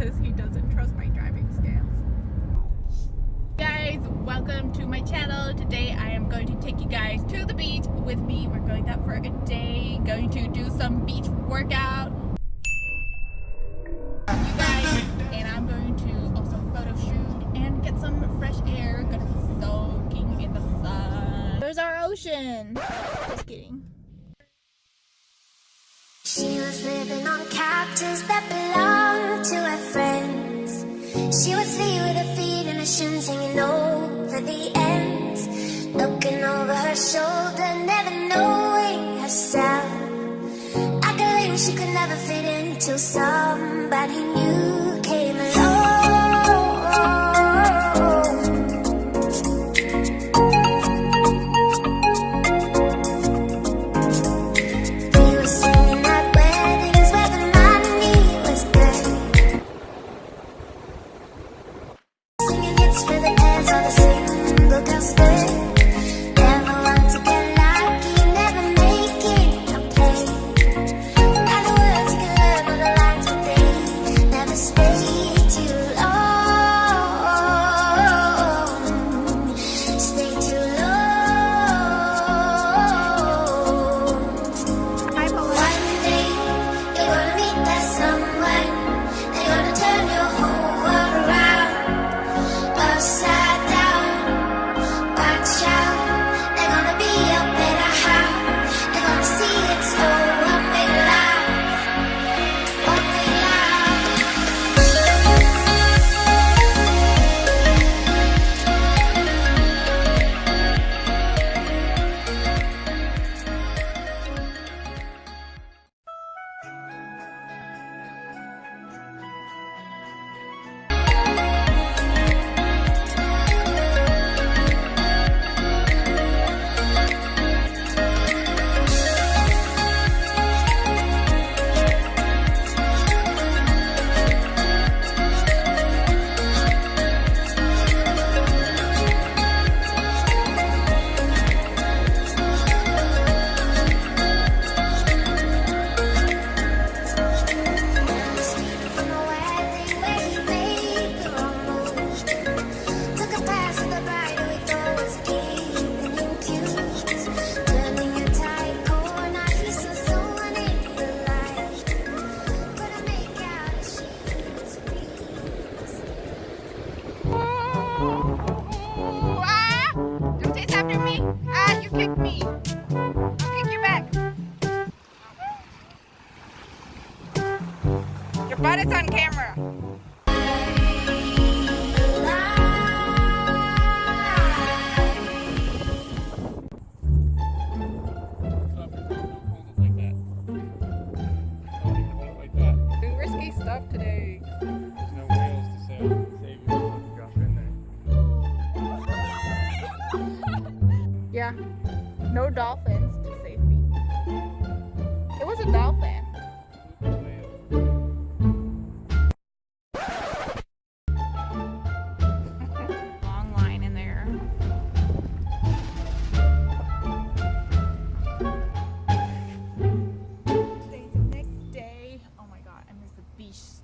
because he doesn't trust my driving skills. Guys, welcome to my channel. Today I am going to take you guys to the beach with me. We're going out for a day, going to do some beach workout. You guys, and I'm going to also photo shoot and get some fresh air. Gonna be soaking in the sun. There's our ocean. Just kidding. She was living on couches that belonged to her friends. She would sleep with her feet in her shoes hanging over the ends, looking over her shoulder, never knowing herself. I believe she could never fit in till somebody new came along. But it's on camera. Doing risky stuff today. There's no whales to save you from jump in there. Yeah, no dolphins to save me. It was a dolphin.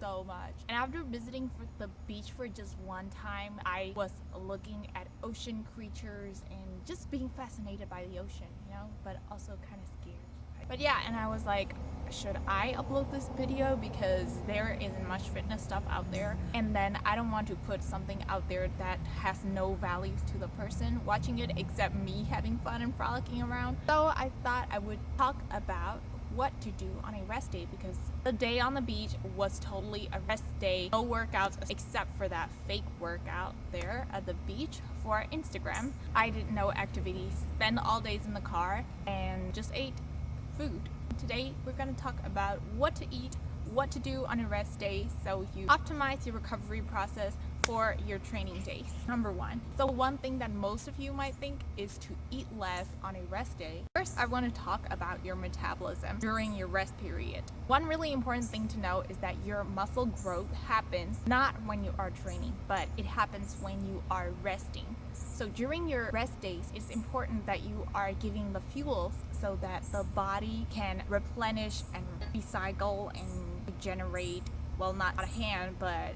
So much. And after visiting for the beach for just one time, I was looking at ocean creatures and just being fascinated by the ocean, you know, but also kind of scared. But yeah, and I was like, should I upload this video because there isn't much fitness stuff out there, and then I don't want to put something out there that has no values to the person watching it except me having fun and frolicking around. So I thought I would talk about what to do on a rest day, because the day on the beach was totally a rest day. No workouts except for that fake workout there at the beach for Instagram. I did no activities, spent all days in the car and just ate food. Today we're going to talk about what to eat, what to do on a rest day so you optimize your recovery process for your training days. Number one. So one thing that most of you might think is to eat less on a rest day. First, I want to talk about your metabolism during your rest period. One really important thing to know is that your muscle growth happens not when you are training, but it happens when you are resting. So during your rest days, it's important that you are giving the fuels so that the body can replenish and recycle and regenerate well, not a hand, but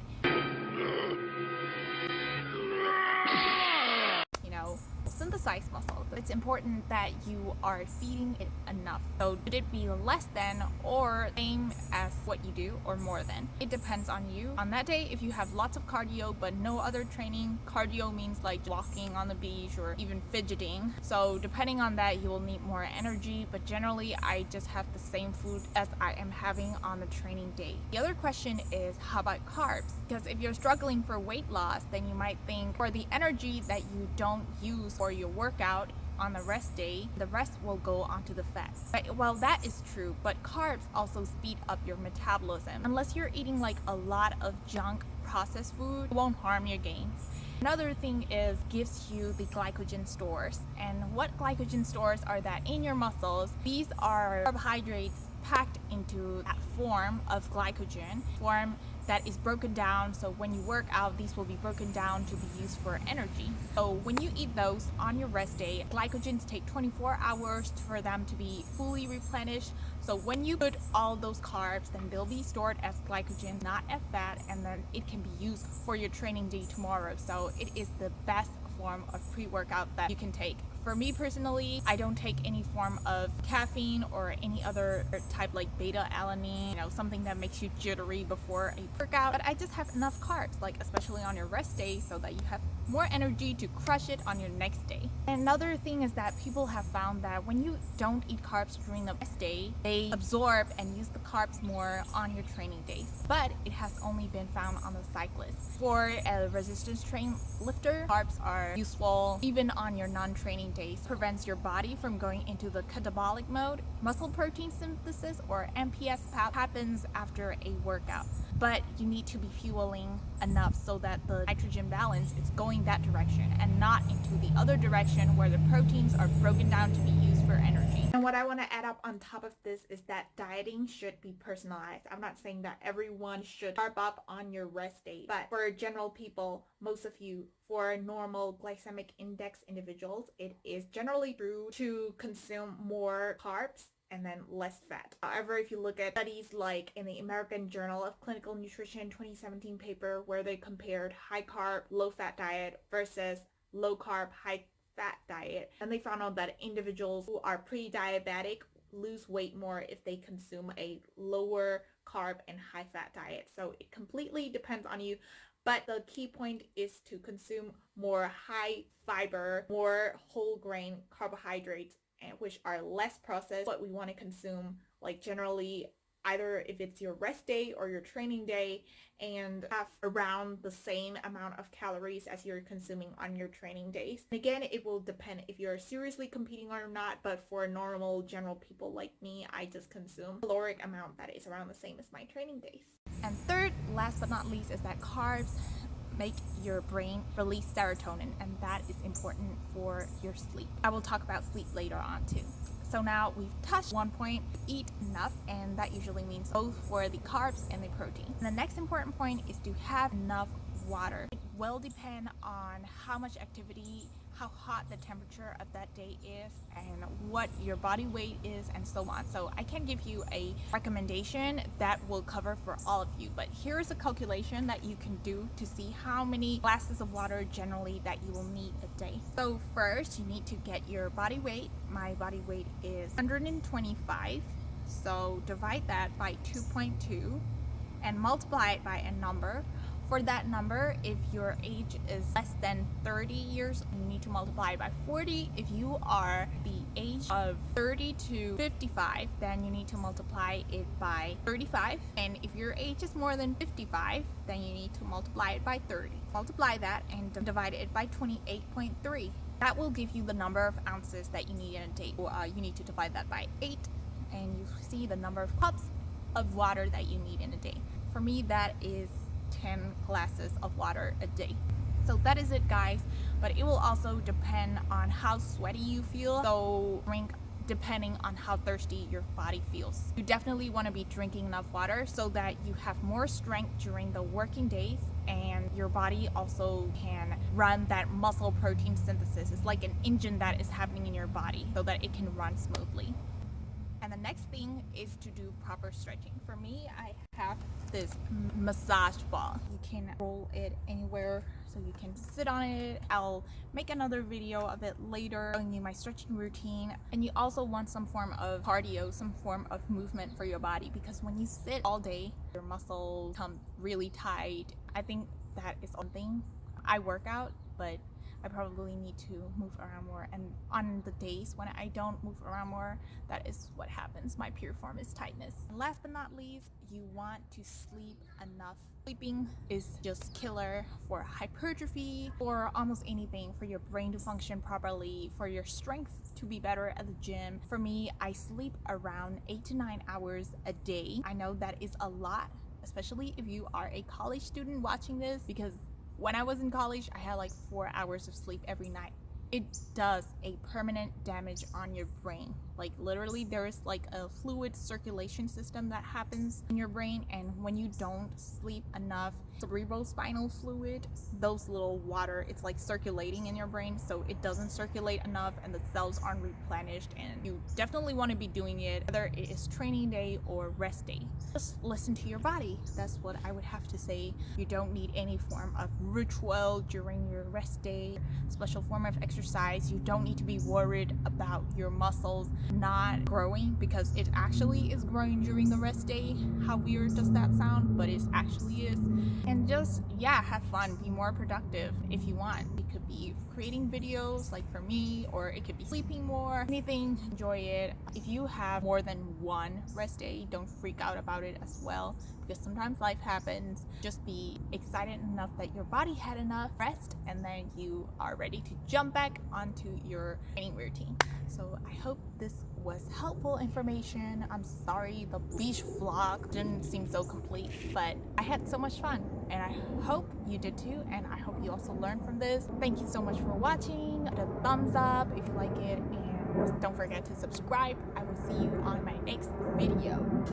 synthesize muscle. It's important that you are feeding it enough. So should it be less than or same as what you do or more than? It depends on you. On that day, if you have lots of cardio but no other training, cardio means like walking on the beach or even fidgeting. So depending on that, you will need more energy, but generally I just have the same food as I am having on the training day. The other question is, how about carbs? Because if you're struggling for weight loss, then you might think for the energy that you don't use for your workout on the rest day, the rest will go onto the fat. But, well, that is true, but carbs also speed up your metabolism. Unless you're eating like a lot of junk processed food, it won't harm your gains. Another thing is gives you the glycogen stores. And what glycogen stores are that in your muscles? These are carbohydrates packed into that form of glycogen, form that is broken down, so when you work out, these will be broken down to be used for energy. So when you eat those on your rest day, glycogens take 24 hours for them to be fully replenished. So when you put all those carbs, then they'll be stored as glycogen, not as fat, and then it can be used for your training day tomorrow. So it is the best form of pre-workout that you can take. For me personally, I don't take any form of caffeine or any other type like beta-alanine, something that makes you jittery before a workout. But I just have enough carbs, like especially on your rest day, so that you have more energy to crush it on your next day. And another thing is that people have found that when you don't eat carbs during the rest day, they absorb and use the carbs more on your training days. But it has only been found on the cyclists. For a resistance train lifter, carbs are useful even on your non-training days. Prevents your body from going into the catabolic mode. Muscle protein synthesis, or MPS, happens after a workout, but you need to be fueling enough so that the nitrogen balance is going that direction and not into the other direction where the proteins are broken down to be used for energy. And what I want to add up on top of this is that dieting should be personalized. I'm not saying that everyone should carb up on your rest day, but for general people, most of you, for normal glycemic index individuals, it is generally true to consume more carbs and then less fat. However, if you look at studies like in the American Journal of Clinical Nutrition 2017 paper where they compared high carb, low fat diet versus low carb, high fat diet, and they found out that individuals who are pre-diabetic lose weight more if they consume a lower carb and high fat diet. So it completely depends on you. But the key point is to consume more high fiber, more whole grain carbohydrates, which are less processed. What we want to consume, like generally, either if it's your rest day or your training day, and have around the same amount of calories as you're consuming on your training days. And again, it will depend if you're seriously competing or not, but for normal general people like me, I just consume a caloric amount that is around the same as my training days. And third, last but not least, is that carbs make your brain release serotonin, and that is important for your sleep. I will talk about sleep later on too. So now we've touched one point, eat enough, and that usually means both for the carbs and the protein. And the next important point is to have enough water. It will depend on how much activity, how hot the temperature of that day is, and what your body weight is, and so on. So I can give you a recommendation that will cover for all of you, but here is a calculation that you can do to see how many glasses of water generally that you will need a day. So first, you need to get your body weight. My body weight is 125, so divide that by 2.2 and multiply it by a number. For that number, if your age is less than 30 years, you need to multiply it by 40. If you are the age of 30 to 55, then you need to multiply it by 35. And if your age is more than 55, then you need to multiply it by 30. Multiply that and divide it by 28.3. That will give you the number of ounces that you need in a day. You need to divide that by 8, and you see the number of cups of water that you need in a day. For me, that is 10 glasses of water a day. So that is it, guys, but it will also depend on how sweaty you feel. So drink depending on how thirsty your body feels. You definitely want to be drinking enough water so that you have more strength during the working days, and your body also can run that muscle protein synthesis. It's like an engine that is happening in your body so that it can run smoothly. And the next thing is to do proper stretching. For me, I have this massage ball. You can roll it anywhere, so you can sit on it. I'll make another video of it later showing you my stretching routine. And you also want some form of cardio, some form of movement for your body, because when you sit all day, your muscles become really tight. I think that is one thing. I work out, but I probably need to move around more, and on the days when I don't move around more, that is what happens. My piriformis tightness. And last but not least, you want to sleep enough. Sleeping is just killer for hypertrophy, for almost anything, for your brain to function properly, for your strength to be better at the gym. For me, I sleep around 8 to 9 hours a day. I know that is a lot, especially if you are a college student watching this, because when I was in college, I had like 4 hours of sleep every night. It does a permanent damage on your brain. Like literally there is like a fluid circulation system that happens in your brain, and when you don't sleep enough, cerebrospinal fluid, those little water, it's like circulating in your brain, so it doesn't circulate enough and the cells aren't replenished, and you definitely want to be doing it whether it is training day or rest day. Just listen to your body. That's what I would have to say. You don't need any form of ritual during your rest day, special form of exercise. You don't need to be worried about your muscles not growing, because it actually is growing during the rest day. How weird does that sound? But it actually is. And just, yeah, have fun, be more productive if you want. It could be creating videos like for me, or it could be sleeping more, anything. Enjoy it. If you have more than one rest day, don't freak out about it as well, because sometimes life happens. Just be excited enough that your body had enough rest, and then you are ready to jump back onto your training routine. So I hope this was helpful information. I'm sorry the beach vlog didn't seem so complete, but I had so much fun, and I hope you did too, and I hope you also learned from this. Thank you so much for watching. Hit a thumbs up if you like it, and don't forget to subscribe. I will see you on my next video.